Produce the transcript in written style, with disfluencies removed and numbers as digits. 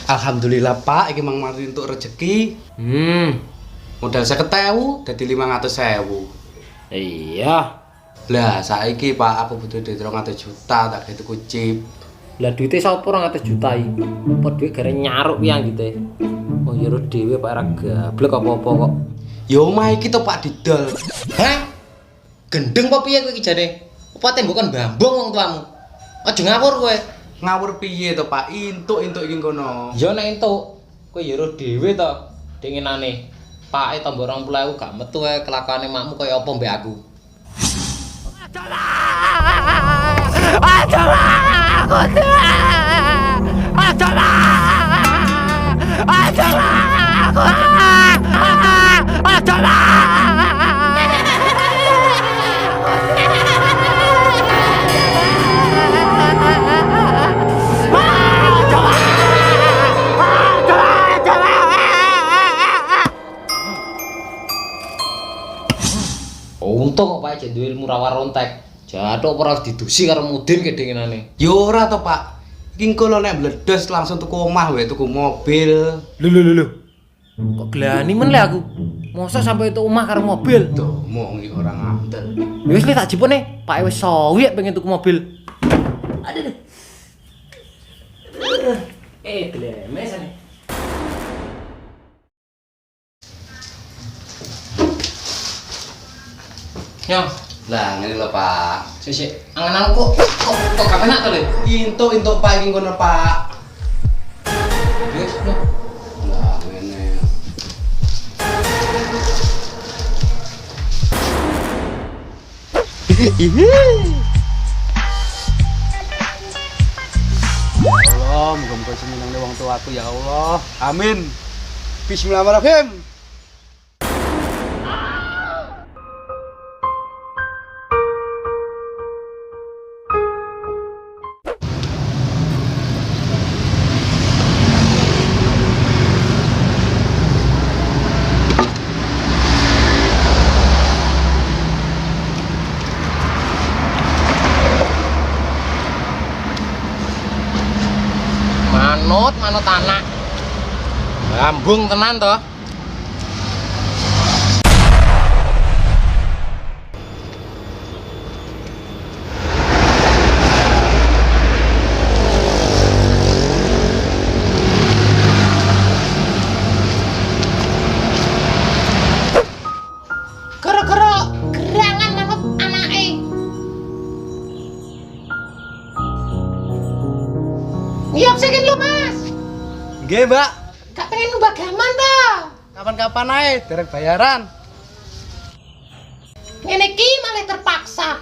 Alhamdulillah Pak, iki mang mari untuk rezeki. Modal 50.000 dadi 500.000. Iya. Lah saiki Pak aku butuh duit 200 juta tak gitu kucip. Lah duitnya sapa 200 juta iki? Apa duit gara nyaruk piang gitu. Oh ya dhewe Pak ra gablek apa-apa kok. Ya omah iki to Pak didol. Hah? Gendeng apa piye kowe iki jane? Apa tembokan bambung wong tuamu? Aja ngawur kowe. Ngawur piye to Pak? Intuk-intuk iki kono. Ya nek entuk, kowe ya ro dhewe to. Dingenane. Pake tambah 20.000 gak metu ae kelakuane makmu kaya apa mbek aku. Untung kok Pak jek duwe ilmu rawa rontek. Jathuk ora didusi karo mudin kedingenane. Ya ora to Pak. Iki kono nek bledos langsung tuku omah wae, tuku mobil. Lho. Kok glani men le aku. Mosok sampai itu omah karo mobil. Tuh, mong iki ora ngandel. Ya wis le tak jipone, Pak wis sowiek pengen tuku mobil. Aduh. Glemes ane. Yo, Lah ngene lho Pak. sik angan-angan kok gak penak to lho. Intuk Pak iki kono Pak. Wis lho. Lah ngene. Allah, muga-muga senengne wong tuaku ya Allah. Amin. Bismillahirrahmanirrahim. Manut anak. Lambung tenan to. Gara-gara gerangan manut anake. Iya, sekin lho, Mas. Nggih, Mbak. Gak pengen numbak gaman ta? Kapan-kapan ae derek bayaran. Ngene iki malah terpaksa.